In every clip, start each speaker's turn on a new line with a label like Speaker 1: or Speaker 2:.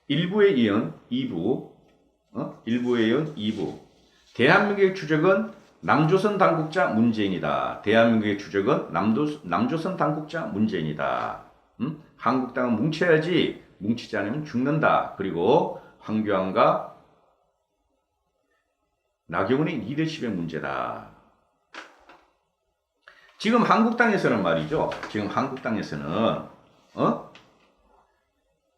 Speaker 1: 1부에 이은 2부, 1부에 이은 2부. 대한민국의 주적은 남조선 당국자 문재인이다. 대한민국의 주적은 남조선 당국자 문재인이다. 한국당은 뭉쳐야지 뭉치지 않으면 죽는다. 그리고 황교안과 나경원의 리더십의 문제다. 지금 한국당에서는 말이죠. 지금 한국당에서는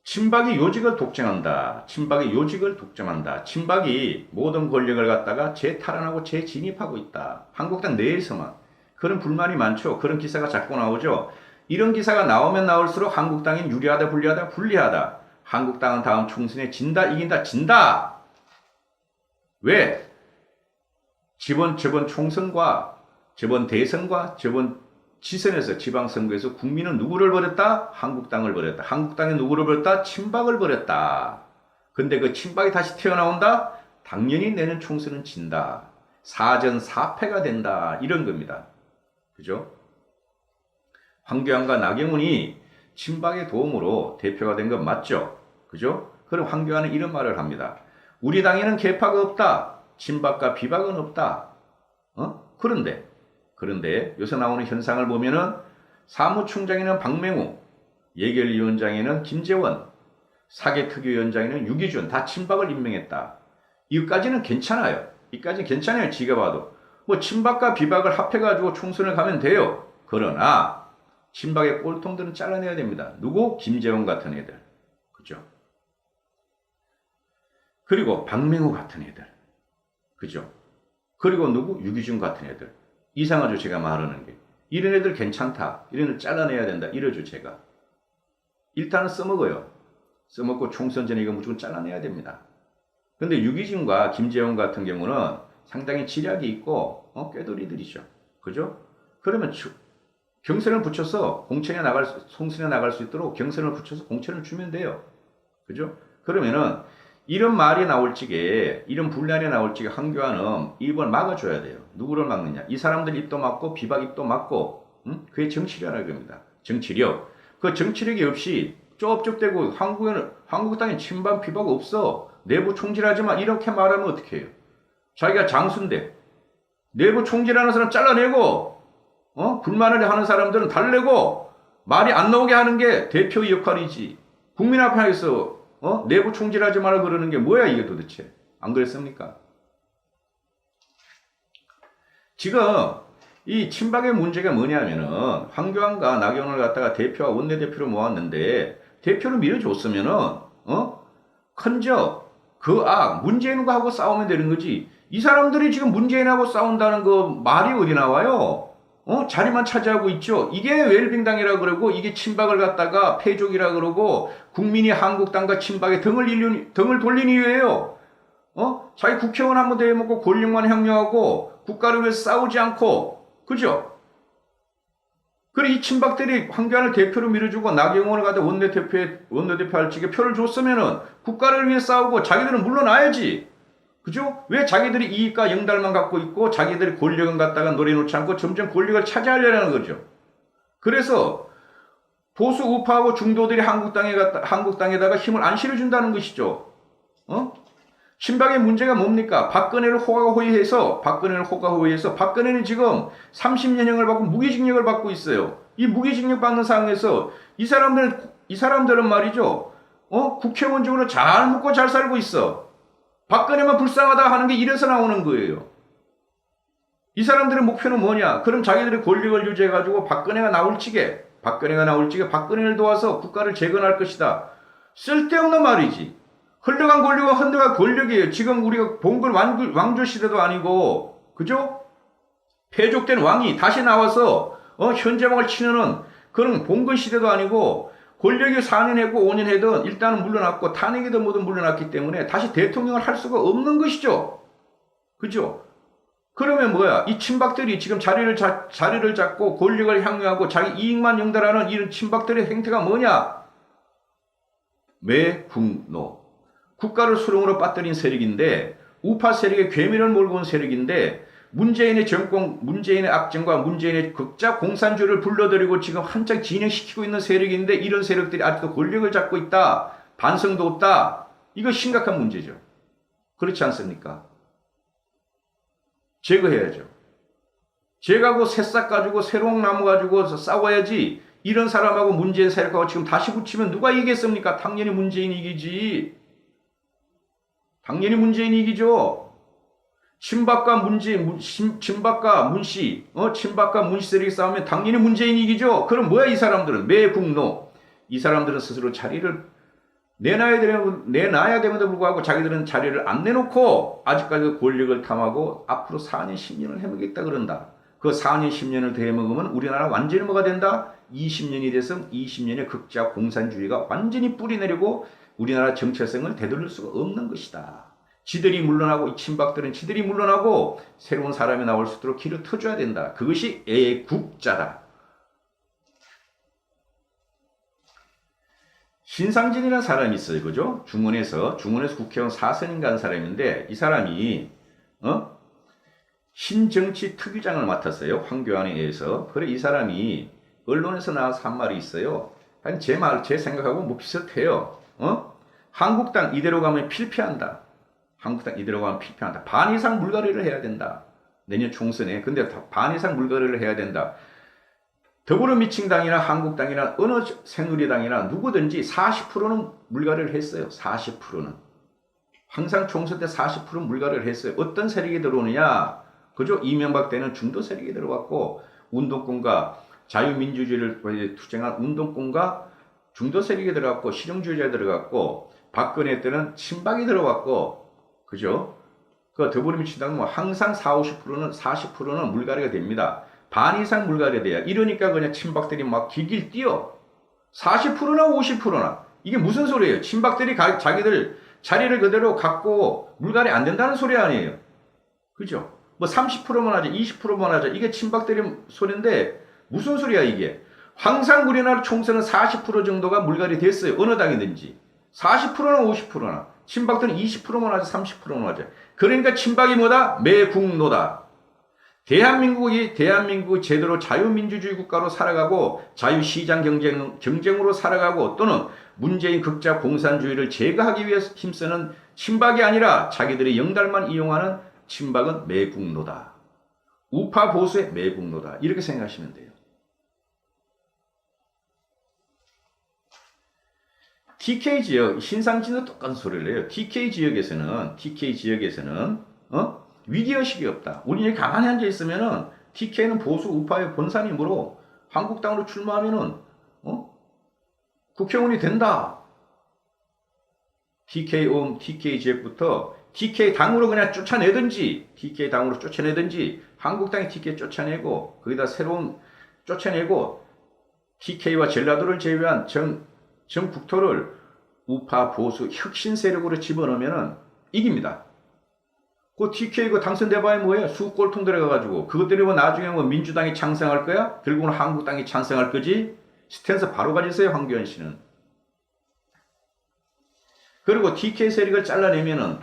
Speaker 1: 친박이 요직을 독점한다. 친박이 요직을 독점한다. 친박이 모든 권력을 갖다가 재탈환하고 재진입하고 있다. 한국당 내에서만. 그런 불만이 많죠. 그런 기사가 자꾸 나오죠. 이런 기사가 나오면 나올수록 한국당이 유리하다, 불리하다, 불리하다. 한국당은 다음 총선에 진다, 이긴다, 진다. 왜? 저번 총선과 저번 대선과 저번 지선에서 지방선거에서 국민은 누구를 버렸다? 한국당을 버렸다. 한국당이 누구를 버렸다? 친박을 버렸다. 근데 그 친박이 다시 태어나온다? 당연히 내년 총선은 진다. 사전 사패가 된다. 이런 겁니다. 그죠? 황교안과 나경원이 친박의 도움으로 대표가 된 건 맞죠? 그죠? 그럼 황교안은 이런 말을 합니다. 우리 당에는 계파가 없다. 친박과 비박은 없다. 그런데 요새 나오는 현상을 보면은 사무총장에는 박맹우, 예결위원장에는 김재원, 사개특위위원장에는 유기준 다 친박을 임명했다. 이것까지는 괜찮아요. 이까지는 괜찮아요. 지가 봐도. 뭐 친박과 비박을 합해가지고 총선을 가면 돼요. 그러나 친박의 꼴통들은 잘라내야 됩니다. 누구? 김재원 같은 애들. 그죠? 그리고 박맹우 같은 애들. 그죠? 그리고 누구? 유기준 같은 애들. 이상하죠, 제가 말하는 게. 이런 애들 괜찮다. 이런 애들 잘라내야 된다. 이러죠, 제가. 일단은 써먹어요. 써먹고 총선 전에 이거 무조건 잘라내야 됩니다. 근데 유기준과 김재원 같은 경우는 상당히 지략이 있고, 꾀돌이들이죠. 그죠? 그러면 경선을 붙여서 총선에 나갈 수 있도록 경선을 붙여서 공천을 주면 돼요. 그죠? 그러면은, 이런 말이 나올 적에, 이런 분란이 나올 적에 황교안은 입을 막아줘야 돼요. 누구를 막느냐? 이 사람들 입도 막고 비박 입도 막고, 그게 정치력이라는 겁니다. 정치력. 그 정치력이 없이 쩝쩝대고 한국당에 친박 비박 없어. 내부 총질하지 마. 이렇게 말하면 어떻게 해요? 자기가 장수인데 내부 총질하는 사람 잘라내고, 불만을 하는 사람들은 달래고 말이 안 나오게 하는 게 대표의 역할이지. 국민 앞에서 내부 총질하지 말라 그러는 게 뭐야 이게 도대체. 안 그랬습니까? 지금 이 친박의 문제가 뭐냐면은 황교안과 나경원을 갖다가 대표와 원내대표로 모았는데 대표를 밀어줬으면은 큰저 그 문재인과 하고 싸우면 되는 거지. 이 사람들이 지금 문재인하고 싸운다는 그 말이 어디 나와요? 자리만 차지하고 있죠. 이게 웰빙당이라 그러고 이게 친박을 갖다가 패족이라 그러고 국민이 한국당과 친박에 등을 돌린 이유예요. 자기 국회의원 한번 대해먹고 권력만 향유하고 국가를 위해서 싸우지 않고, 그죠? 그래 이 친박들이 황교안을 대표로 밀어주고 나경원을 갖다 원내대표 할 적에 표를 줬으면은 국가를 위해 싸우고 자기들은 물러나야지. 그죠? 왜 자기들이 이익과 영달만 갖고 있고 자기들이 권력은 갖다가 노려놓지 않고 점점 권력을 차지하려는 거죠. 그래서 보수 우파하고 중도들이 한국당에다가 힘을 안 실어준다는 것이죠. 친박의 문제가 뭡니까? 박근혜를 호가호위해서 박근혜는 지금 30년형을 받고 무기징역을 받고 있어요. 이 무기징역 받는 상황에서 이 사람들은 말이죠. 국회의원적으로 잘 먹고 잘 살고 있어. 박근혜만 불쌍하다 하는 게 이래서 나오는 거예요. 이 사람들의 목표는 뭐냐? 그럼 자기들의 권력을 유지해가지고 박근혜가 나올 적에 박근혜를 도와서 국가를 재건할 것이다. 쓸데없는 말이지. 흘러간 권력은 흘러간 권력이에요. 지금 우리가 봉건 왕조 시대도 아니고, 그죠? 폐족된 왕이 다시 나와서 현재막을 치는 그런 봉건 시대도 아니고 권력이 4년 했고 5년 해든 일단은 물러났고 탄핵이든 뭐든 물러났기 때문에 다시 대통령을 할 수가 없는 것이죠. 그죠? 그러면 뭐야? 이 친박들이 지금 자리를 잡고 권력을 향유하고 자기 이익만 영달하는 이런 친박들의 행태가 뭐냐? 매국노. 국가를 수렁으로 빠뜨린 세력인데 우파 세력의 괴미를 몰고 온 세력인데 문재인의 정권, 문재인의 악정과 문재인의 극자 공산주의를 불러들이고 지금 한창 진행시키고 있는 세력인데 이런 세력들이 아직도 권력을 잡고 있다. 반성도 없다. 이거 심각한 문제죠. 그렇지 않습니까? 제거해야죠. 제거하고 새싹 가지고 새로운 나무 가지고 싸워야지. 이런 사람하고 문재인 세력하고 지금 다시 붙이면 누가 이기겠습니까? 당연히 문재인이 이기지. 당연히 문재인이 이기죠. 친박과 친박과 문씨, 친박과 문씨 세력이 싸우면 당연히 문재인이 이기죠. 그럼 뭐야 이 사람들은? 매국노. 이 사람들은 스스로 자리를 내놔야 됨에도 불구하고 자기들은 자리를 안 내놓고 아직까지 권력을 탐하고 앞으로 4년, 10년을 해먹겠다 그런다. 그 4년, 10년을 더 해먹으면 우리나라 완전히 뭐가 된다? 20년이 돼서 20년의 극자 공산주의가 완전히 뿌리내리고 우리나라 정체성을 되돌릴 수가 없는 것이다. 지들이 물러나고 이 친박들은 지들이 물러나고 새로운 사람이 나올 수 있도록 길을 터줘야 된다. 그것이 애국자다. 신상진이라는 사람이 있어요. 그죠? 중원에서 국회의원 4선인가 한 사람인데 이 사람이 신정치 특위장을 맡았어요. 황교안에 의해서. 그래 이 사람이 언론에서 나와서 한 말이 있어요. 아니 제 생각하고 뭐 비슷해요. 한국당 이대로 가면 필패한다. 한국당 이대로 가면 필패한다. 반 이상 물갈이를 해야 된다. 내년 총선에. 근데 반 이상 물갈이를 해야 된다. 더불어민주당이나 한국당이나 어느 새누리당이나 누구든지 40%는 물갈이를 했어요. 40%는. 항상 총선 때 40%는 물갈이를 했어요. 어떤 세력이 들어오느냐. 그죠? 이명박 때는 중도 세력이 들어왔고 운동권과 자유민주주의를 투쟁한 운동권과 중도 세력이 들어갔고 실용주의자가 들어갔고 박근혜 때는 친박이 들어왔고 그죠? 그 더불어민주당은 뭐 항상 40%는 물갈이가 됩니다. 반 이상 물갈이 돼야. 이러니까 그냥 친박들이 막 길길 뛰어. 40%나 50%나. 이게 무슨 소리예요? 친박들이 자기들 자리를 그대로 갖고 물갈이 안 된다는 소리 아니에요. 그죠? 뭐 30%만 하자, 20%만 하자. 이게 친박들이 소리인데 무슨 소리야 이게? 항상 우리나라 총선은 40% 정도가 물갈이 됐어요. 어느 당이든지. 40%나 50%나. 친박들은 20%만 하자, 30%만 하자. 그러니까 친박이 뭐다? 매국노다. 대한민국이 제대로 자유민주주의 국가로 살아가고 자유시장 경쟁으로 살아가고 또는 문재인 극자 공산주의를 제거하기 위해서 힘쓰는 친박이 아니라 자기들의 영달만 이용하는 친박은 매국노다. 우파 보수의 매국노다. 이렇게 생각하시면 돼요. TK 지역, 신상진도 똑같은 소리를 해요. TK 지역에서는 위기의식이 없다. 우리 여기 가만히 앉아 있으면은 TK는 보수 우파의 본산이므로 한국당으로 출마하면은 국회의원이 된다. TK 지역부터 TK 당으로 그냥 쫓아내든지 한국당이 TK 쫓아내고 거기다 새로운 쫓아내고 TK와 전라도를 제외한 전 국토를 우파 보수 혁신 세력으로 집어넣으면은 이깁니다. 그 TK 그 당선돼봐야 뭐예요? 수꼴통 들어가가지고 그것 때문에 나중에 뭐 민주당이 창성할 거야? 결국은 한국당이 창성할 거지? 스탠스 바로 가지세요 황교안 씨는. 그리고 TK 세력을 잘라내면은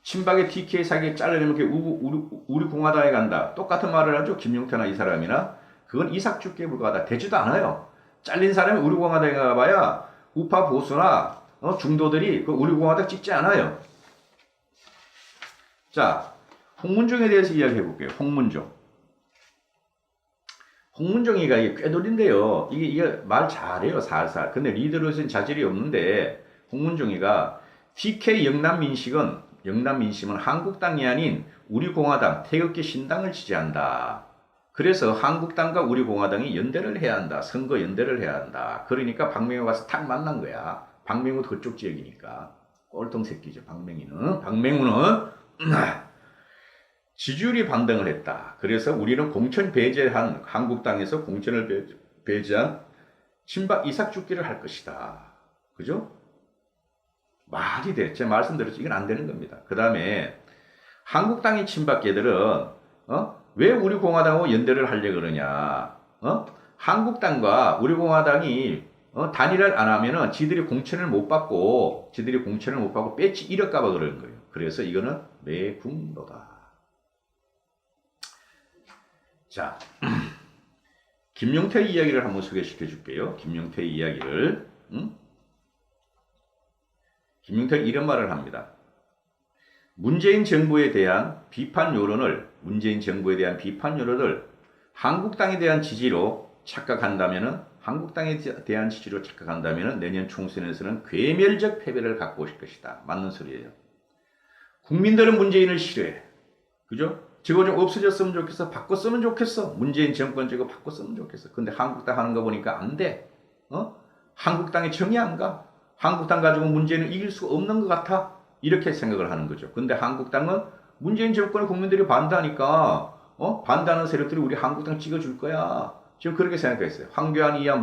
Speaker 1: 친박의 TK 세력을 잘라내면 우리 공화당에 간다. 똑같은 말을 하죠. 김용태나 이 사람이나. 그건 이삭죽기에 불과하다. 되지도 않아요. 잘린 사람이 우리 공화당에 가봐야 우파 보수나 중도들이 그 우리 공화당 찍지 않아요. 자, 홍문종에 대해서 이야기해 볼게요. 홍문종이가 이게 꾀돌인데요. 이게 말 잘해요, 살살. 근데 리더로서는 자질이 없는데, 홍문종이가 TK 영남민심은 한국당이 아닌 우리 공화당, 태극기 신당을 지지한다. 그래서 한국당과 우리 공화당이 연대를 해야 한다. 선거 연대를 해야 한다. 그러니까 박명호 가서 탁 만난 거야. 박명호도 그쪽 지역이니까. 꼴통 새끼죠, 박명호는 지지율이 반등을 했다. 그래서 우리는 공천 배제한 한국당에서 공천을 배제한 친박 이삭죽기를 할 것이다. 그죠? 말이 돼. 제 말씀드렸죠. 이건 안 되는 겁니다. 그 다음에 한국당의 친박계들은 왜 우리 공화당하고 연대를 하려고 그러냐? 한국당과 우리 공화당이 단일화를 안 하면은 지들이 공천을 못 받고 배치 잃을까봐 그러는 거예요. 그래서 이거는 매국노다. 자, 김용태 이야기를 한번 소개시켜 줄게요. 김용태 이야기를. 김용태는 이런 말을 합니다. 문재인 정부에 대한 비판 여론을 한국당에 대한 지지로 착각한다면은 내년 총선에서는 괴멸적 패배를 갖고 오실 것이다. 맞는 소리예요. 국민들은 문재인을 싫어해. 그죠? 저거 좀 없어졌으면 좋겠어. 바꿨으면 좋겠어. 문재인 정권 저거 바꿨으면 좋겠어. 근데 한국당 하는 거 보니까 안 돼. 한국당의 정이 안 가. 한국당 가지고 문재인을 이길 수가 없는 것 같아. 이렇게 생각을 하는 거죠. 근데 한국당은 문재인 정권을 국민들이 반대하니까 반대하는 세력들이 우리 한국당 찍어줄 거야. 지금 그렇게 생각했어요. 황교안이야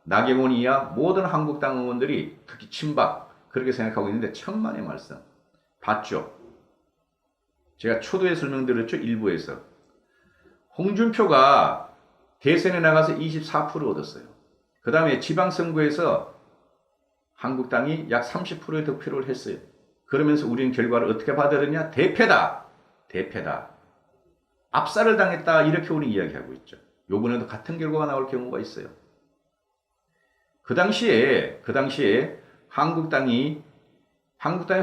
Speaker 1: 나경원이야 모든 한국당 의원들이 특히 친박 그렇게 생각하고 있는데 천만의 말씀. 봤죠? 제가 초도에 설명드렸죠. 일부에서. 홍준표가 대선에 나가서 24% 얻었어요. 그 다음에 지방선거에서 한국당이 약 30%의 득표를 했어요. 그러면서 우리는 결과를 어떻게 받아들였냐? 대패다. 압살을 당했다. 이렇게 우리 이야기하고 있죠. 요번에도 같은 결과가 나올 경우가 있어요. 그 당시에 한국당의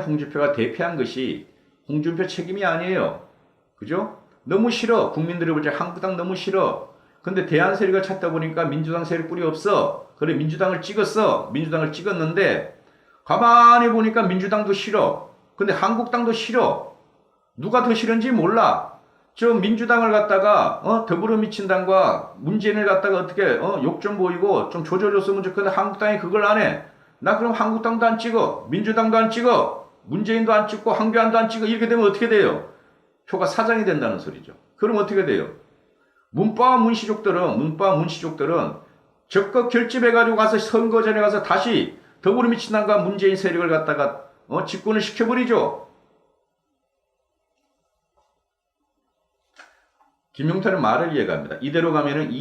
Speaker 1: 홍준표가 대패한 것이 홍준표 책임이 아니에요. 그죠? 너무 싫어. 국민들이 볼 때 한국당 너무 싫어. 근데 대안 세력을 찾다 보니까 민주당 세력 뿔이 없어. 그래 민주당을 찍었는데 가만히 보니까 민주당도 싫어. 근데 한국당도 싫어. 누가 더 싫은지 몰라. 저 민주당을 갖다가 더불어민주당과 문재인을 갖다가 어떻게 욕 좀 보이고 좀 조져줬으면 좋겠는데 한국당이 그걸 안 해. 나 그럼 한국당도 안 찍어. 민주당도 안 찍어. 문재인도 안 찍고 황교안도 안 찍어. 이렇게 되면 어떻게 돼요? 표가 사장이 된다는 소리죠. 그럼 어떻게 돼요? 문바와 문시족들은 적극 결집해가지고 가서 선거전에 가서 다시 더불어민주당과 문재인 세력을 갖다가 집권을 시켜버리죠. 김용태는 말을 이해갑니다. 이대로 가면은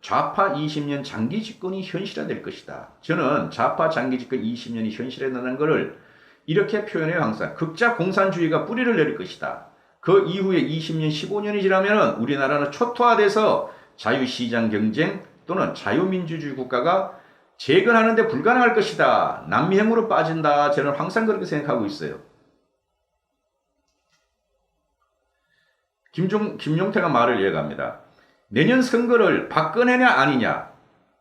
Speaker 1: 좌파 20년 장기 집권이 현실화될 것이다. 저는 좌파 장기 집권 20년이 현실화된다는 것을 이렇게 표현해요. 항상 극자 공산주의가 뿌리를 내릴 것이다. 그 이후에 20년, 15년이 지나면 우리나라는 초토화돼서 자유시장 경쟁 또는 자유민주주의 국가가 재건하는데 불가능할 것이다. 남미행으로 빠진다. 저는 항상 그렇게 생각하고 있어요. 김용태가 말을 이해갑니다. 내년 선거를 박근혜냐 아니냐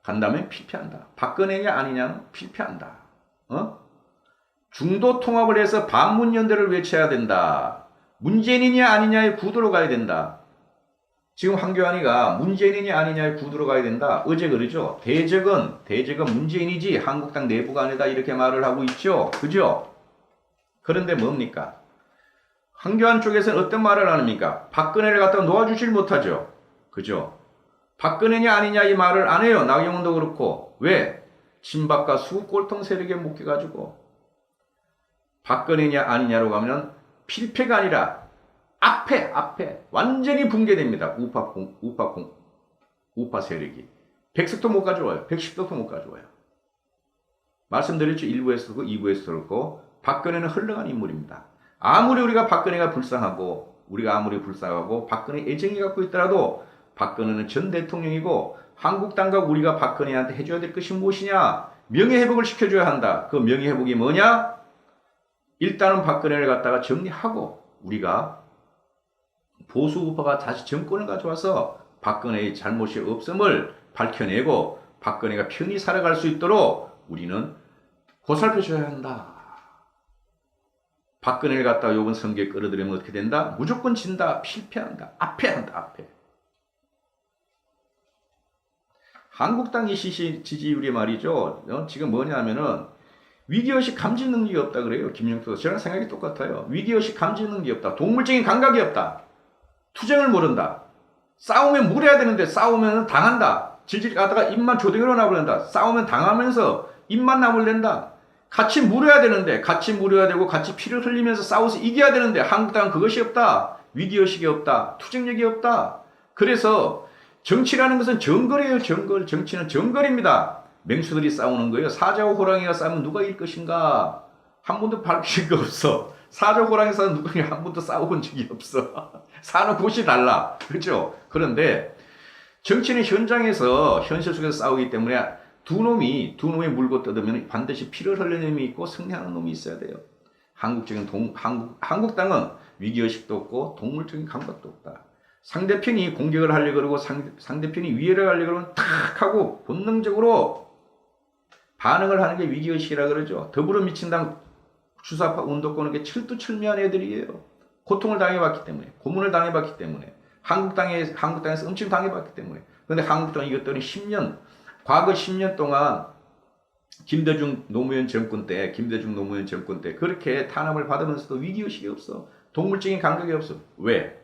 Speaker 1: 간다면 필패한다. 박근혜냐 아니냐는 필패한다. 중도 통합을 해서 반문연대를 외쳐야 된다. 문재인이냐 아니냐의 구도로 가야 된다. 지금 황교안이가 문재인이냐 아니냐의 구도로 가야 된다. 어제 그러죠. 대적은 문재인이지 한국당 내부가 아니다. 이렇게 말을 하고 있죠. 그죠? 그런데 뭡니까? 황교안 쪽에서는 어떤 말을 합니까? 박근혜를 갖다가 놓아주질 못하죠. 그죠? 박근혜냐 아니냐 이 말을 안 해요. 나경원도 그렇고. 왜? 친박과 수골통 세력에 묶여가지고 박근혜냐 아니냐로 가면 필패가 아니라 앞에 완전히 붕괴됩니다. 우파 세력이. 100석도 못 가져와요. 110석도 못 가져와요. 말씀드렸죠. 1부에서도 그렇고 2부에서도 그렇고 박근혜는 흘러간 인물입니다. 아무리 우리가 박근혜가 불쌍하고 박근혜 애정이 갖고 있더라도 박근혜는 전 대통령이고 한국당과 우리가 박근혜한테 해줘야 될 것이 무엇이냐? 명예회복을 시켜줘야 한다. 그 명예회복이 뭐냐? 일단은 박근혜를 갖다가 정리하고 우리가 보수 우파가 다시 정권을 가져와서 박근혜의 잘못이 없음을 밝혀내고 박근혜가 편히 살아갈 수 있도록 우리는 보살펴줘야 한다. 박근혜를 갖다가 이번 선거에 끌어들이면 어떻게 된다? 무조건 진다. 필패한다. 앞에. 한국당의 지지율이 말이죠. 지금 뭐냐면은 위기의식 감지 능력이 없다 그래요. 김영수도 저랑 생각이 똑같아요. 위기의식 감지 능력이 없다. 동물적인 감각이 없다. 투쟁을 모른다. 싸우면 물어야 되는데 싸우면 당한다. 질질 가다가 입만 조댕이로 나버린다. 싸우면 당하면서 입만 나불낸다. 같이 물어야 되는데 같이 물어야 되고 같이 피를 흘리면서 싸워서 이겨야 되는데 한국당은 그것이 없다. 위기의식이 없다. 투쟁력이 없다. 그래서 정치라는 것은 정글이에요. 정치는 정글입니다. 맹수들이 싸우는 거예요. 사자와 호랑이가 싸우면 누가 이길 것인가? 한 번도 밝힌 거 없어. 사자와 호랑이 싸우면 누가 한 번도 싸워본 적이 없어. 사는 곳이 달라. 그렇죠? 그런데 정치는 현장에서 현실 속에서 싸우기 때문에 두 놈이 물고 뜯으면 반드시 피를 흘리는 놈이 있고 승리하는 놈이 있어야 돼요. 한국당은 위기의식도 없고 동물적인 감각도 없다. 상대편이 공격을 하려고 그러고 상대편이 위해를 하려고 그러면 탁 하고 본능적으로 반응을 하는 게 위기의식이라 그러죠. 더불어민주당 주사파 운동권은 게 철두철미한 애들이에요. 고통을 당해봤기 때문에, 고문을 당해봤기 때문에, 한국당에서 엄청 당해봤기 때문에. 그런데 한국당이 이것들이 과거 10년 동안 김대중 노무현 정권 때 그렇게 탄압을 받으면서도 위기의식이 없어. 동물적인 감각이 없어. 왜?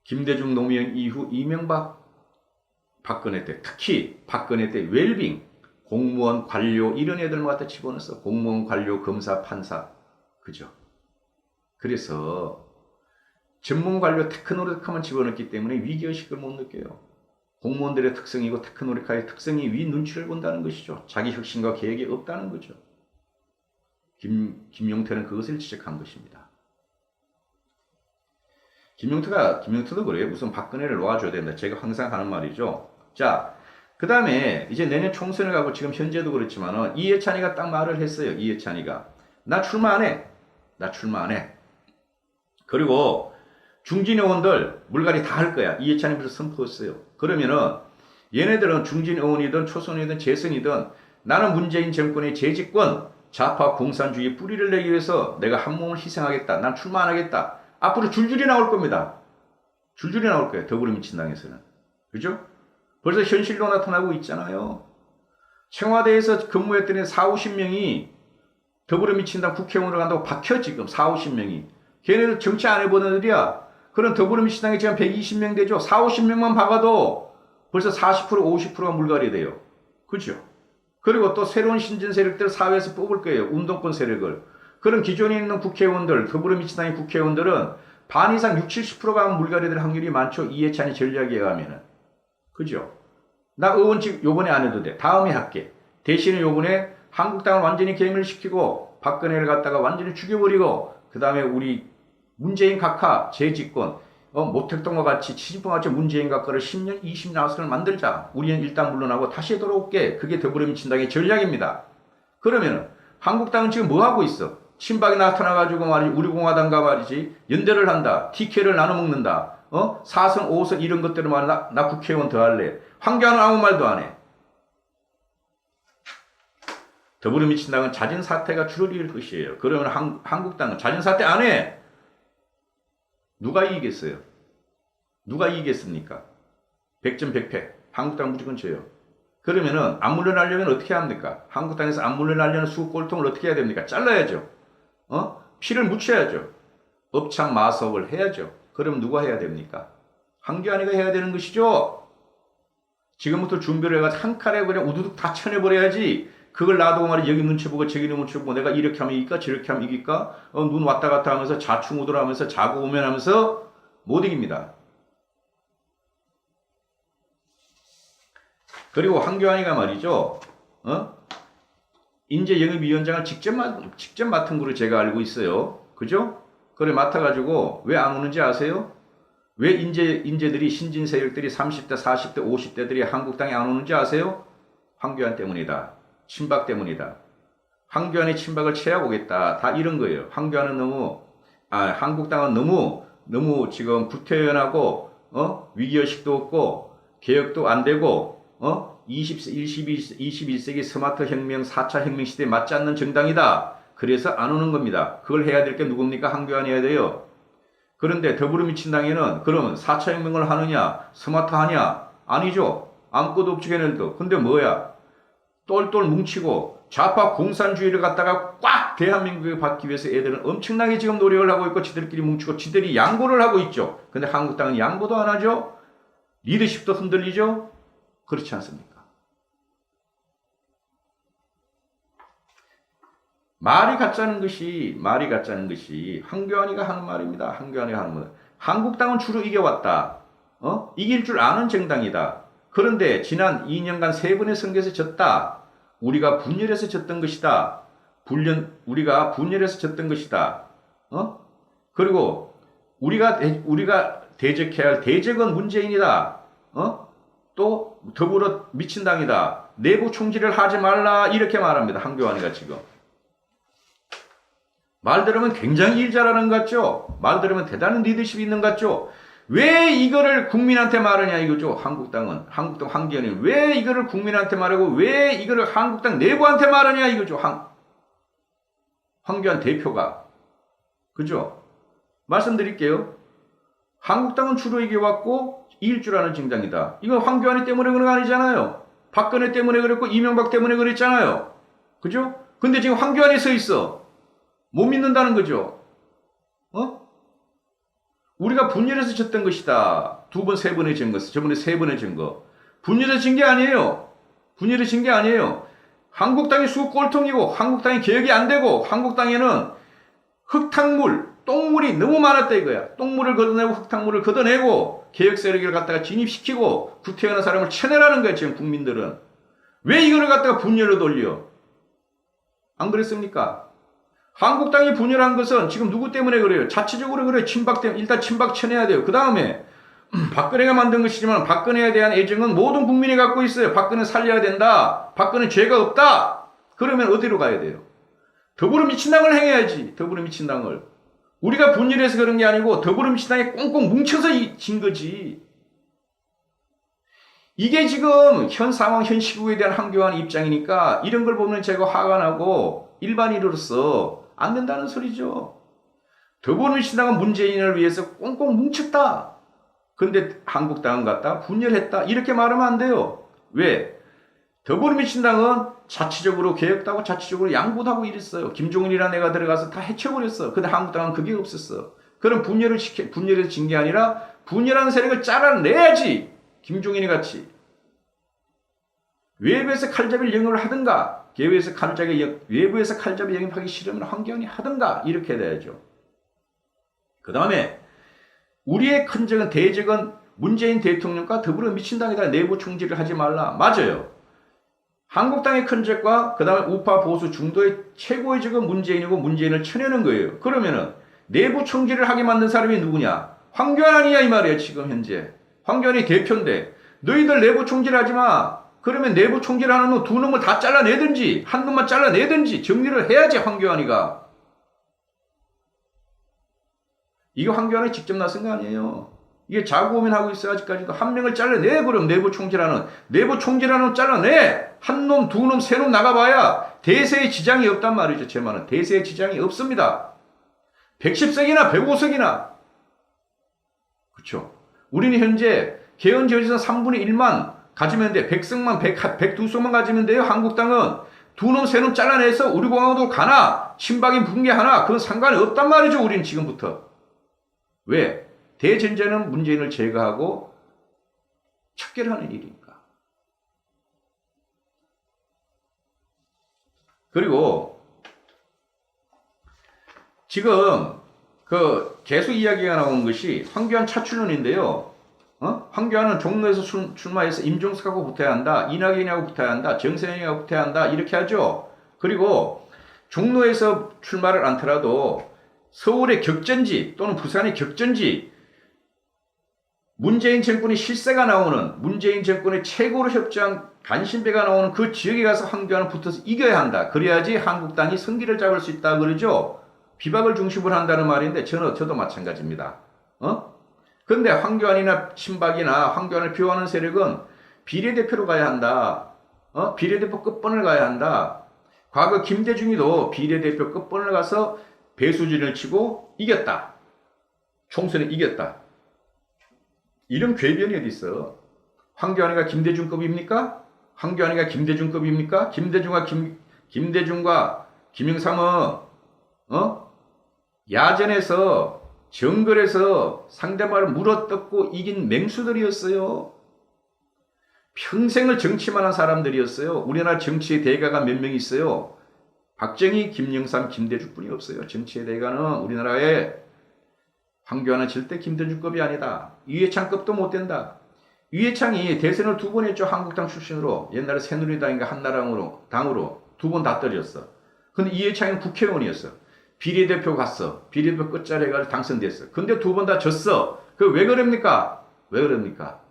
Speaker 1: 김대중 노무현 이후 이명박 박근혜 때, 특히 박근혜 때 웰빙, 공무원, 관료 이런 애들만 갖다 집어넣었어. 공무원, 관료, 검사, 판사. 그죠? 그래서 전문 관료 테크노크만 집어넣기 때문에 위기의식을 못 느껴요. 공무원들의 특성이고 테크노크의 특성이 위 눈치를 본다는 것이죠. 자기 혁신과 계획이 없다는 거죠. 김용태는 그것을 지적한 것입니다. 김용태도 그래요. 우선 박근혜를 놓아줘야 된다. 제가 항상 하는 말이죠. 자, 그 다음에 이제 내년 총선을 가고 지금 현재도 그렇지만은 이해찬이가 딱 말을 했어요. 이해찬이가. 나 출마 안 해. 그리고 중진 의원들 물갈이 다 할 거야. 이해찬이 벌써 선포했어요. 그러면은 얘네들은 중진 의원이든 초선이든 재선이든 나는 문재인 정권의 재집권 좌파 공산주의 뿌리를 내기 위해서 내가 한 몸을 희생하겠다. 난 출마 안 하겠다. 앞으로 줄줄이 나올 겁니다. 줄줄이 나올 거예요. 더불어민주당에서는. 그죠? 벌써 현실로 나타나고 있잖아요. 청와대에서 근무했던 40~50명이 더불어민주당 국회의원으로 간다고 박혀 지금 40~50명이. 걔네들 정치 안 해보는 애들이야. 그럼 더불어민주당에 지금 120명 되죠. 40~50명만 박아도 벌써 40%, 50%가 물갈이 돼요. 그죠? 그리고 또 새로운 신진 세력들 사회에서 뽑을 거예요. 운동권 세력을. 그럼 기존에 있는 국회의원들, 더불어민주당의 국회의원들은 반 이상 60~70%가 물갈이 될 확률이 많죠. 이해찬이 전략에 의하면은. 그죠? 나 의원직 요번에 안 해도 돼. 다음에 할게. 대신에 요번에 한국당을 완전히 괴멸시키고 박근혜를 갖다가 완전히 죽여버리고 그 다음에 우리 문재인 각하 재집권 모택동과 같이 치즈봉 같이 문재인 각하를 10년, 20년 나서를 만들자. 우리는 일단 물러나고 다시 돌아올게. 그게 더불어민주당의 전략입니다. 그러면은 한국당은 지금 뭐 하고 있어? 친박이 나타나가지고 말이지 우리 공화당과 말이지 연대를 한다. TK를 나눠 먹는다. 4선, 5선 이런 것들을 말이야. 나 국회의원 더 할래. 황교안은 아무 말도 안 해. 더불어민주당은 자진 사퇴가 줄어들 것이에요. 그러면 한국당은 자진 사퇴 안 해. 누가 이기겠어요? 누가 이기겠습니까? 100점 100패. 한국당 무조건 져요. 그러면은 안 물러나려면 어떻게 합니까? 한국당에서 안 물러나려는 수골통을 어떻게 해야 됩니까? 잘라야죠. 피를 묻혀야죠. 업창 마석을 해야죠. 그럼 누가 해야 됩니까? 황교안이가 해야 되는 것이죠. 지금부터 준비를 해가지고 한 칼에 그냥 우두둑 다 쳐내버려야지. 그걸 놔두고 말이야 여기 눈치 보고 저기 눈치 보고 내가 이렇게 하면 이길까 저렇게 하면 이길까 눈 왔다 갔다 하면서 좌충우돌 하면서 자고 오면 하면서 못 이깁니다. 그리고 황교안이가 말이죠. 인재영입위원장을 직접 맡은 거로 제가 알고 있어요. 그죠? 그래 맡아가지고 왜 안 오는지 아세요? 왜 인재들이 신진 세력들이 30대, 40대, 50대들이 한국당에 안 오는지 아세요? 황교안 때문이다. 친박 때문이다. 황교안의 친박을 채워보겠다. 다 이런 거예요. 한국당은 너무 지금 구태연하고 위기의식도 없고 개혁도 안 되고 21세기 스마트 혁명 4차 혁명 시대에 맞지 않는 정당이다. 그래서 안 오는 겁니다. 그걸 해야 될 게 누굽니까? 황교안이 해야 돼요. 그런데 더불어민주당에는 그러면 4차 혁명을 하느냐? 스마트하냐? 아니죠. 아무것도 없지 걔네들도. 근데 뭐야? 똘똘 뭉치고 좌파 공산주의를 갖다가 꽉 대한민국에 받기 위해서 애들은 엄청나게 지금 노력을 하고 있고 지들끼리 뭉치고 지들이 양보를 하고 있죠. 근데 한국당은 양보도 안 하죠. 리더십도 흔들리죠. 그렇지 않습니까? 말이 같자는 것이 황교안이가 하는 말입니다. 황교안이가 하는 말. 한국당은 주로 이겨왔다. 이길 줄 아는 정당이다. 그런데 지난 2년간 3번의 선거에서 졌다. 우리가 분열해서 졌던 것이다. 우리가 분열해서 졌던 것이다. 그리고 우리가 대적해야 할 대적은 문재인이다. 또 더불어 미친당이다. 내부 총질을 하지 말라 이렇게 말합니다. 황교안이가 지금. 말 들으면 굉장히 일 잘하는 것 같죠? 말 들으면 대단한 리더십이 있는 것 같죠? 왜 이거를 국민한테 말하냐 이거죠. 한국당 황교안이 왜 이거를 국민한테 말하고 왜 이거를 한국당 내부한테 말하냐 이거죠. 황교안 대표가. 그죠? 말씀드릴게요. 한국당은 주로 이겨왔고 이길 줄 아는 정당이다. 이건 황교안이 때문에 그런 거 아니잖아요. 박근혜 때문에 그랬고 이명박 때문에 그랬잖아요. 그죠? 근데 지금 황교안이 서 있어. 못 믿는다는 거죠. 우리가 분열해서 졌던 것이다. 2번, 3번에 진 것. 저번에 3번에 진 거. 분열해서 진 게 아니에요. 분열해서 진 게 아니에요. 한국당이 수 꼴통이고 한국당이 개혁이 안 되고 한국당에는 흙탕물, 똥물이 너무 많았다 이거야. 똥물을 걷어내고 흙탕물을 걷어내고 개혁 세력을 갖다가 진입시키고 구태여난 사람을 쳐내라는 거야 지금 국민들은. 왜 이거를 갖다가 분열로 돌려? 안 그랬습니까? 한국당이 분열한 것은 지금 누구 때문에 그래요? 자체적으로 그래요. 친박 때문에. 일단 친박 쳐내야 돼요. 그 다음에 박근혜가 만든 것이지만 박근혜에 대한 애정은 모든 국민이 갖고 있어요. 박근혜 살려야 된다. 박근혜 죄가 없다. 그러면 어디로 가야 돼요? 더불어민주당을 행해야지. 더불어민주당을. 우리가 분열해서 그런 게 아니고 더불어민주당이 꽁꽁 뭉쳐서 진 거지. 이게 지금 현 상황, 현 시국에 대한 황교안 입장이니까 이런 걸 보면 제가 화가 나고 일반인으로서 안 된다는 소리죠. 더불어민주당은 문재인을 위해서 꽁꽁 뭉쳤다. 그런데 한국당은 갖다 분열했다. 이렇게 말하면 안 돼요. 왜? 더불어민주당은 자체적으로 개혁도 하고 자체적으로 양보도 하고 이랬어요. 김종인이라는 애가 들어가서 다 해쳐버렸어. 근데 한국당은 그게 없었어. 그럼 분열해서 진 게 아니라 분열하는 세력을 잘라내야지. 김종인이 같이. 외부에서 칼잡이를 영입을 하든가, 외부에서 칼잡이 영입하기 싫으면 황교안이 하든가, 이렇게 돼야죠. 그 다음에, 우리의 큰 적은, 대적은 문재인 대통령과 더불어민주당에다 내부 총질을 하지 말라. 맞아요. 한국당의 큰 적과 그 다음에 우파 보수 중도의 최고의 적은 문재인이고 문재인을 쳐내는 거예요. 그러면은, 내부 총질을 하게 만든 사람이 누구냐? 황교안 아니냐, 이 말이에요, 지금 현재. 황교안이 대표인데 너희들 내부 총질하지 마. 그러면 내부 총질하는 놈 두 놈을 다 잘라내든지 한 놈만 잘라내든지 정리를 해야지 황교안이가. 이거 황교안이 직접 나선 거 아니에요. 이게 자구고민하고 있어. 아직까지도 한 명을 잘라내. 그럼 내부 총질하는 놈 잘라내. 한 놈, 두 놈, 세 놈 나가봐야 대세에 지장이 없단 말이죠. 제 말은 대세에 지장이 없습니다. 110석이나 105석이나. 그렇죠. 우리는 현재 개헌 지역에서 3분의 1만 가지면 돼. 100석만, 102석만 가지면 돼요. 한국당은 두 놈, 세 놈 잘라내서 우리 공화국으로 가나 친박인 붕괴하나 그건 상관이 없단 말이죠. 우리는 지금부터. 왜? 대전제는 문재인을 제거하고 척결하는 일이니까. 그리고 지금 계속 이야기가 나온 것이 황교안 차출론인데요. 황교안은 종로에서 출마해서 임종석하고 붙어야 한다. 이낙연하고 붙어야 한다. 정세현하고 붙어야 한다. 이렇게 하죠. 그리고 종로에서 출마를 않더라도 서울의 격전지 또는 부산의 격전지 문재인 정권의 실세가 나오는 문재인 정권의 최고로 협조한 간신배가 나오는 그 지역에 가서 황교안을 붙어서 이겨야 한다. 그래야지 한국당이 성기를 잡을 수 있다 그러죠. 비박을 중심으로 한다는 말인데 저도 마찬가지입니다. 그런데 황교안이나 친박이나 황교안을 비호하는 세력은 비례대표로 가야 한다. 비례대표 끝번을 가야 한다. 과거 김대중이도 비례대표 끝번을 가서 배수진을 치고 이겼다. 총선에 이겼다. 이런 궤변이 어디 있어? 황교안이가 김대중급입니까? 황교안이가 김대중급입니까? 김대중과 김영삼은 야전에서 정글에서 상대방을 물어뜯고 이긴 맹수들이었어요. 평생을 정치만 한 사람들이었어요. 우리나라 정치의 대가가 몇 명 있어요. 박정희, 김영삼, 김대중뿐이 없어요. 정치의 대가는 우리나라에 황교안은 절대 김대중급이 아니다. 이회창급도 못 된다. 이회창이 대선을 2번 했죠. 한국당 출신으로. 옛날에 새누리당인가 한나라당으로 2번 다 떨어졌어. 근데 이회창은 국회의원이었어. 비례대표 갔어. 비례대표 끝자리 해가지고 당선됐어. 근데 2번 다 졌어. 그 왜 그럽니까? 왜 그럽니까?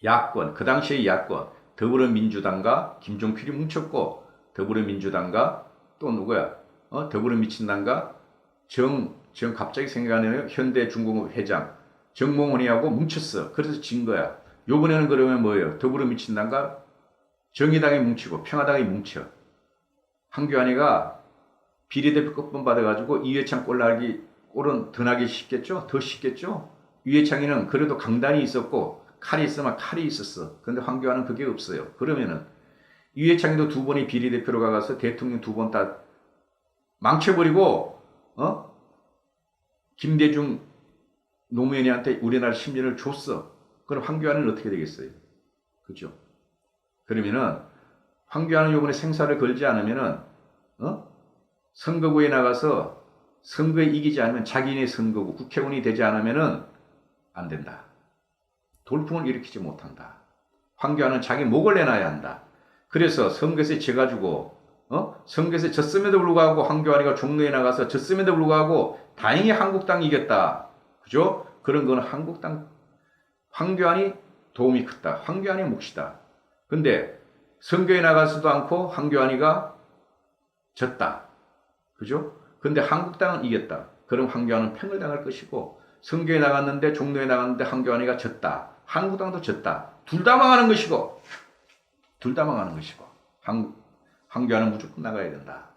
Speaker 1: 야권, 그 당시의 야권. 더불어민주당과 김종필이 뭉쳤고 더불어민주당과 또 누구야? 더불어민주당과 갑자기 생각나네요. 현대중공업 회장 정몽원이하고 뭉쳤어. 그래서 진 거야. 요번에는 그러면 뭐예요? 더불어민주당과 정의당이 뭉치고 평화당이 뭉쳐. 황교안이가 비례대표급분 받아가지고 이회창 꼴은 더 나기 쉽겠죠? 더 쉽겠죠? 이회창이는 그래도 강단이 있었고 칼이 있으면 칼이 있었어. 근데 황교안은 그게 없어요. 그러면은 이회창이도 2번이 비례대표로 가서 대통령 2번 다 망쳐버리고 김대중 노무현이한테 우리나라 심리를 줬어. 그럼 황교안은 어떻게 되겠어요? 그죠? 그러면은 황교안은 이번에 생사를 걸지 않으면은 선거구에 나가서 선거에 이기지 않으면 자기네 선거구 국회의원이 되지 않으면은 안 된다. 돌풍을 일으키지 못한다. 황교안은 자기 목을 내놔야 한다. 그래서 선거에서 져가지고 선거에서 졌음에도 불구하고 황교안이가 종로에 나가서 졌음에도 불구하고 다행히 한국당이 이겼다. 그죠? 그런 거는 황교안이 도움이 컸다. 황교안의 몫이다. 근데 선거에 나가서도 않고 황교안이가 졌다. 그죠? 근데 한국당은 이겼다. 그럼 황교안은 팽을 당할 것이고 선거에 나갔는데 종로에 나갔는데 황교안이가 졌다. 한국당도 졌다. 둘 다 망하는 것이고 황교안은 무조건 나가야 된다.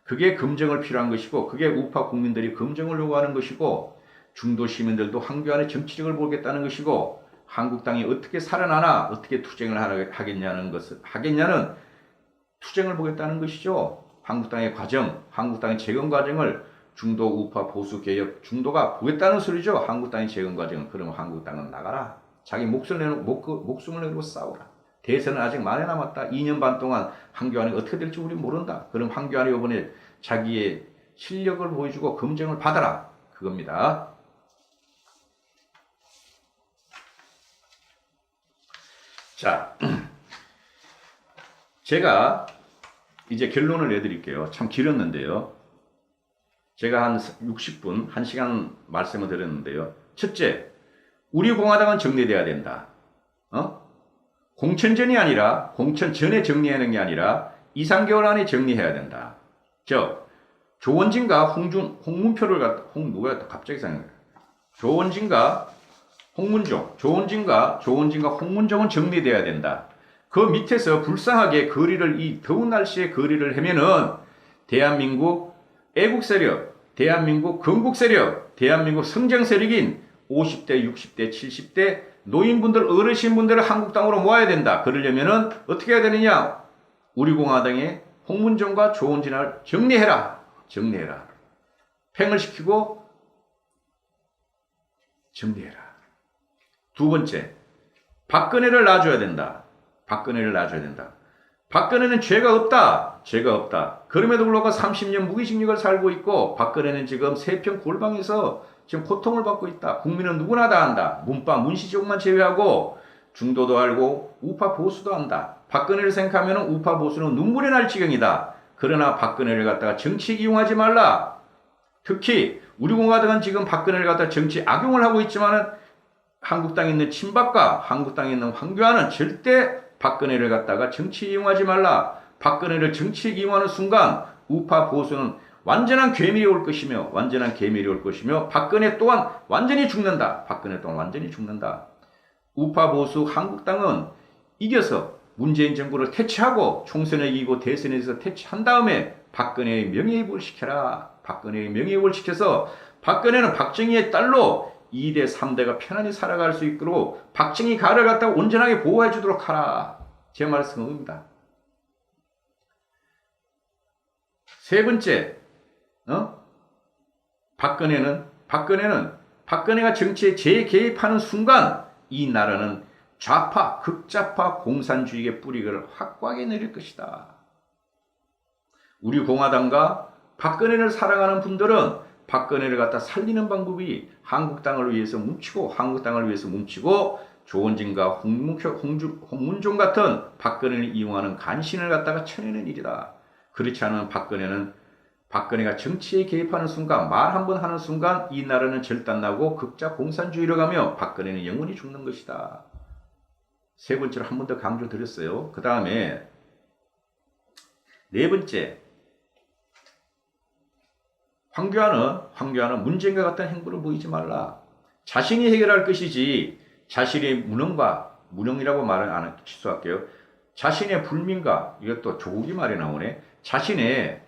Speaker 1: 그게 검증을 필요한 것이고 그게 우파 국민들이 검증을 요구하는 것이고 중도 시민들도 황교안의 정치력을 보겠다는 것이고 한국당이 어떻게 살아나나 어떻게 투쟁을 하겠냐는 투쟁을 보겠다는 것이죠. 한국당의 과정, 한국당의 재건 과정을 중도 우파 보수 개혁 중도가 보겠다는 소리죠. 한국당의 재건 과정을. 그러면 한국당은 나가라. 자기 목숨을 내고 싸우라. 대선은 아직 많이 남았다. 2년 반 동안 황교안이 어떻게 될지 우리 모른다. 그럼 황교안이 이번에 자기의 실력을 보여주고 검증을 받아라. 그겁니다. 자, 제가 이제 결론을 내드릴게요. 참 길었는데요. 제가 한 60분, 1시간 말씀을 드렸는데요. 첫째, 우리 공화당은 정리돼야 된다. 공천 전에 정리하는 게 아니라 2, 3개월 안에 정리해야 된다. 조원진과 홍문표를 누가 갑자기 생각해. 조원진과 홍문종은 정리돼야 된다. 그 밑에서 불쌍하게 이 더운 날씨에 거리를 하면은 대한민국 애국 세력, 대한민국 건국 세력, 대한민국 성장 세력인 50대, 60대, 70대 노인분들, 어르신분들을 한국당으로 모아야 된다. 그러려면은 어떻게 해야 되느냐? 우리 공화당의 홍문종과 조원진을 정리해라. 팽을 시키고 정리해라. 두 번째, 박근혜를 놔줘야 된다. 박근혜는 죄가 없다. 그럼에도 불구하고 30년 무기징역을 살고 있고 박근혜는 지금 세평 골방에서 지금 고통을 받고 있다. 국민은 누구나 다 안다. 문시족만 제외하고 중도도 알고 우파 보수도 안다. 박근혜를 생각하면 우파 보수는 눈물이 날 지경이다. 그러나 박근혜를 갖다가 정치에 이용하지 말라. 특히 우리 공화당은 지금 박근혜를 갖다가 정치 악용을 하고 있지만은 한국당에 있는 친박과 한국당에 있는 황교안은 절대 박근혜를 갖다가 정치에 이용하지 말라. 박근혜를 정치에 이용하는 순간 우파 보수는 완전한 괴밀이 올 것이며 박근혜 또한 완전히 죽는다. 우파 보수 한국당은 이겨서 문재인 정부를 퇴치하고 총선에 이기고 대선에서 퇴치한 다음에 박근혜의 명예회복을 시켜라. 시켜서 박근혜는 박정희의 딸로 2대, 3대가 편안히 살아갈 수 있도록 박정희 가를 갖다가 온전하게 보호해 주도록 하라. 제 말씀입니다. 세 번째, 박근혜가 정치에 재개입하는 순간 이 나라는 극좌파 공산주의의 뿌리를 확고하게 내릴 것이다. 우리 공화당과 박근혜를 사랑하는 분들은 박근혜를 갖다 살리는 방법이 한국당을 위해서 뭉치고 조원진과 홍문종 같은 박근혜를 이용하는 간신을 갖다가 쳐내는 일이다. 그렇지 않으면 박근혜가 정치에 개입하는 순간, 말 한 번 하는 순간 이 나라는 절단나고 극좌 공산주의로 가며 박근혜는 영원히 죽는 것이다. 세 번째로 한 번 더 강조드렸어요. 그 다음에 네 번째, 황교안은 문재인과 같은 행보를 보이지 말라. 자신이 해결할 것이지 자신의 무능이라고 말은 안 취소할게요. 자신의 불민과, 이것도 조국이 말이 나오네. 자신의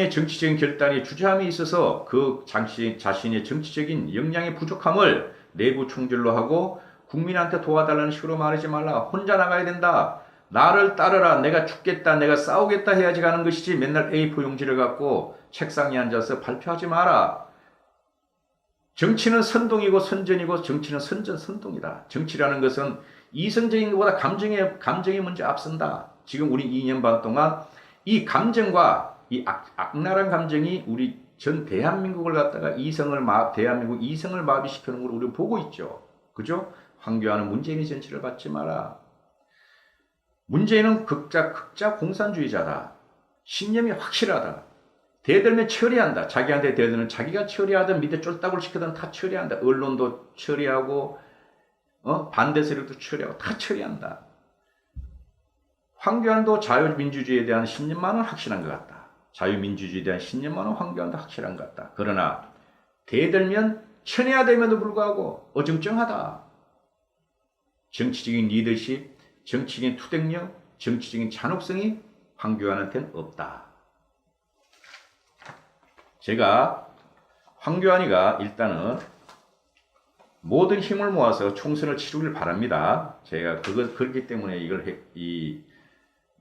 Speaker 1: 정치적인 결단이 주저함이 있어서 그 자신의 정치적인 역량의 부족함을 내부 총질로 하고 국민한테 도와달라는 식으로 말하지 말라. 혼자 나가야 된다. 나를 따르라. 내가 죽겠다. 내가 싸우겠다 해야지 가는 것이지 맨날 A4 용지를 갖고 책상에 앉아서 발표하지 마라. 정치는 선동이고 선전이고 정치는 선동이다. 정치라는 것은 이성적인 것보다 감정이 먼저 앞선다. 지금 우리 2년 반 동안 이 감정과 이 악랄한 감정이 우리 전 대한민국을 갖다가 대한민국 이성을 마비시키는 걸 우리가 보고 있죠. 그죠? 황교안은 문재인의 정치를 받지 마라. 문재인은 극자 공산주의자다. 신념이 확실하다. 대들면 처리한다. 자기한테 대들면 자기가 처리하든 밑에 쫄딱을 시키든 다 처리한다. 언론도 처리하고 반대 세력도 처리하고 다 처리한다. 황교안도 자유민주주의에 대한 신념만은 확실한 것 같다. 자유민주주의에 대한 신념만은 황교안도 확실한 것 같다. 그러나 대들면 천해야 됨에도 불구하고 어정쩡하다. 정치적인 리더십, 정치적인 투쟁력, 정치적인 잔혹성이 황교안한테는 없다. 제가 황교안이가 일단은 모든 힘을 모아서 총선을 치르길 바랍니다. 제가 그렇기 때문에 이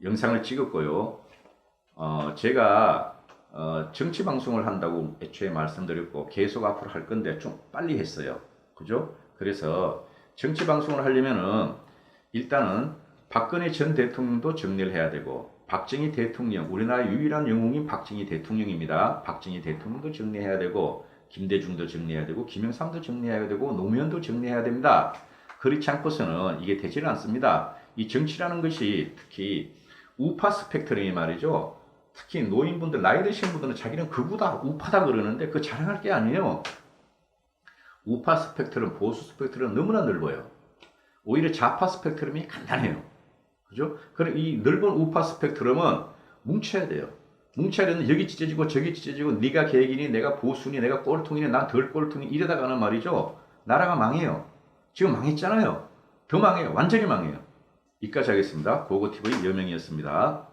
Speaker 1: 영상을 찍었고요. 제가 정치 방송을 한다고 애초에 말씀드렸고 계속 앞으로 할 건데 좀 빨리 했어요. 그죠? 그래서 정치 방송을 하려면은 일단은 박근혜 전 대통령도 정리를 해야 되고 박정희 대통령, 우리나라 유일한 영웅인 박정희 대통령입니다. 박정희 대통령도 정리해야 되고 김대중도 정리해야 되고 김영삼도 정리해야 되고 노무현도 정리해야 됩니다. 그렇지 않고서는 이게 되지는 않습니다. 이 정치라는 것이 특히 우파 스펙트럼이 말이죠. 특히 노인분들, 나이 드신 분들은 자기는 극우다, 우파다 그러는데 그거 자랑할 게 아니에요. 우파 스펙트럼, 보수 스펙트럼 너무나 넓어요. 오히려 좌파 스펙트럼이 간단해요. 그죠? 그럼 이 넓은 우파 스펙트럼은 뭉쳐야 돼요. 뭉쳐야 되는데 여기 찢어지고 저기 찢어지고 네가 개혁이니 내가 보수니 내가 꼴통이니 난 덜 꼴통이 이러다가는 말이죠. 나라가 망해요. 지금 망했잖아요. 더 망해요. 완전히 망해요. 여기까지 하겠습니다. 고고TV 여명이었습니다.